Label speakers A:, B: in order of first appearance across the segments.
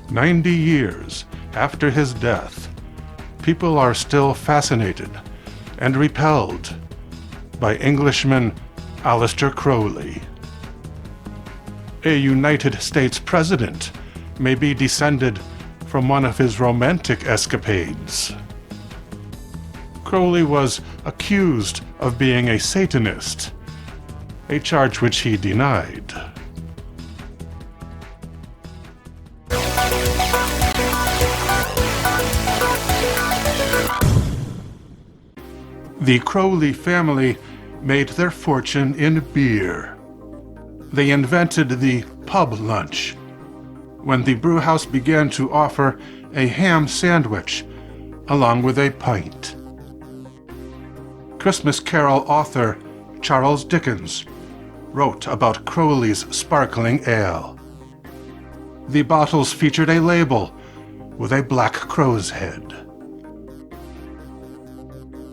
A: 90 years after his death, people are still fascinated and repelled by Englishman Aleister Crowley. A United States president may be descended from one of his romantic escapades. Crowley was accused of being a Satanist, a charge which he denied. The Crowley family made their fortune in beer. They invented the pub lunch when the brewhouse began to offer a ham sandwich along with a pint. Christmas Carol author Charles Dickens wrote about Crowley's sparkling ale. The bottles featured a label with a black crow's head.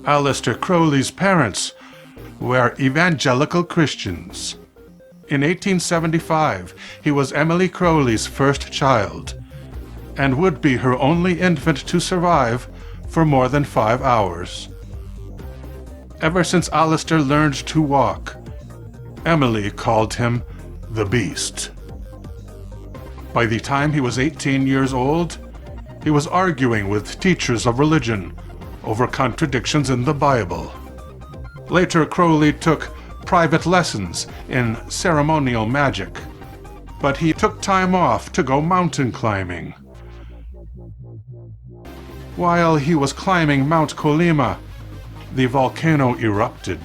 A: Aleister Crowley's parents were evangelical Christians. In 1875, he was Emily Crowley's first child and would be her only infant to survive for more than 5 hours. Ever since Aleister learned to walk, Emily called him the Beast. By the time he was 18 years old, he was arguing with teachers of religion over contradictions in the Bible. Later, Crowley took private lessons in ceremonial magic, but he took time off to go mountain climbing. While he was climbing Mount Colima, the volcano erupted,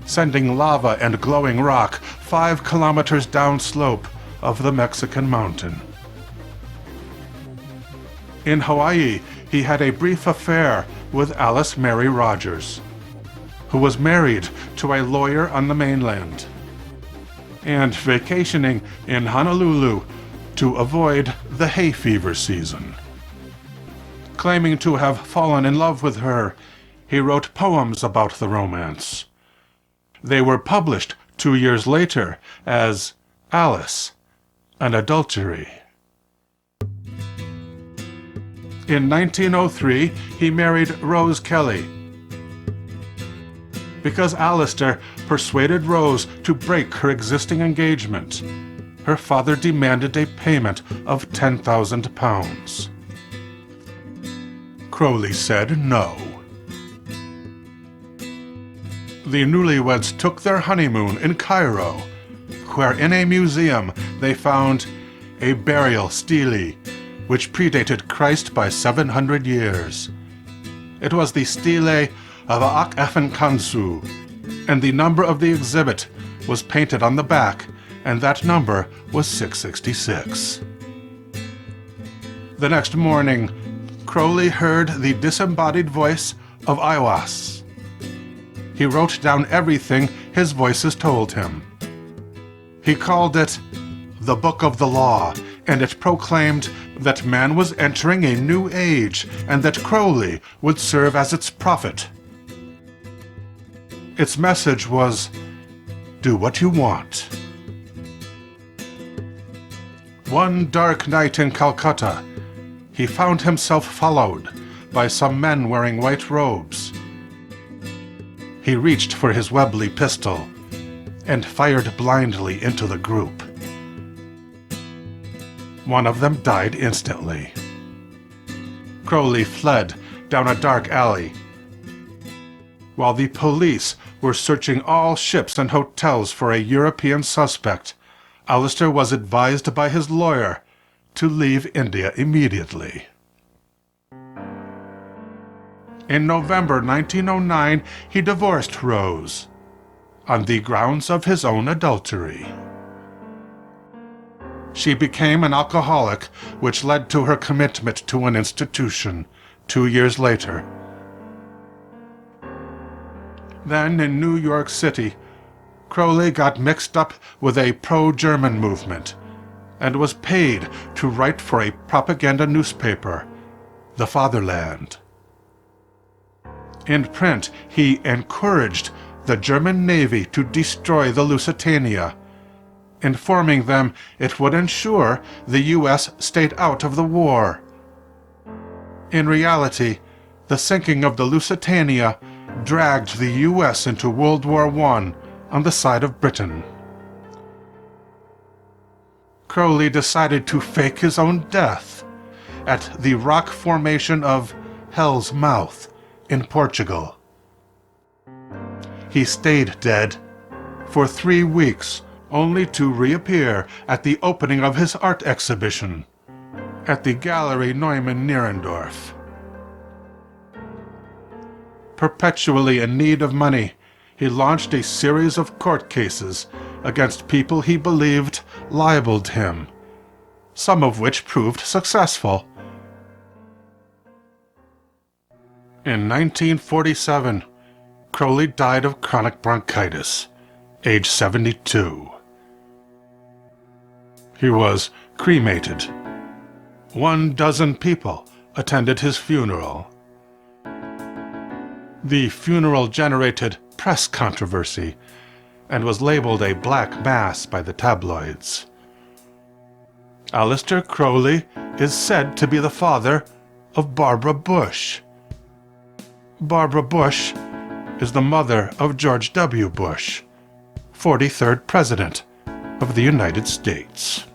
A: sending lava and glowing rock 5 kilometers downslope of the Mexican mountain. In Hawaii, he had a brief affair with Alice Mary Rogers, who was married to a lawyer on the mainland, and vacationing in Honolulu to avoid the hay fever season. Claiming to have fallen in love with her, he wrote poems about the romance. They were published 2 years later as Alice, an Adultery. In 1903, he married Rose Kelly. Because Aleister persuaded Rose to break her existing engagement, her father demanded a payment of £10,000. Crowley said no. The newlyweds took their honeymoon in Cairo, where in a museum they found a burial stele which predated Christ by 700 years. It was the stele of Ak-Efen-Kansu, and the number of the exhibit was painted on the back, and that number was 666. The next morning, Crowley heard the disembodied voice of Aiwass. He wrote down everything his voices told him. He called it the Book of the Law, and it proclaimed that man was entering a new age and that Crowley would serve as its prophet. Its message was, do what you want. One dark night in Calcutta, he found himself followed by some men wearing white robes. He reached for his Webley pistol and fired blindly into the group. One of them died instantly. Crowley fled down a dark alley. While the police were searching all ships and hotels for a European suspect, Aleister was advised by his lawyer to leave India immediately. In November 1909, he divorced Rose on the grounds of his own adultery. She became an alcoholic, which led to her commitment to an institution 2 years later. Then, in New York City, Crowley got mixed up with a pro-German movement and was paid to write for a propaganda newspaper, The Fatherland. In print, he encouraged the German Navy to destroy the Lusitania informing them it would ensure the U.S. stayed out of the war. In reality, the sinking of the Lusitania dragged the U.S. into World War I on the side of Britain. Crowley decided to fake his own death at the rock formation of Hell's Mouth in Portugal. He stayed dead for 3 weeks, only to reappear at the opening of his art exhibition at the Gallery Neumann Nierendorf. Perpetually in need of money, he launched a series of court cases against people he believed libeled him, some of which proved successful. In 1947, Crowley died of chronic bronchitis, age 72. He was cremated. 12 people attended his funeral. The funeral generated press controversy and was labeled a black mass by the tabloids. Aleister Crowley is said to be the father of Barbara Bush. Barbara Bush is the mother of George W. Bush, 43rd President of the United States.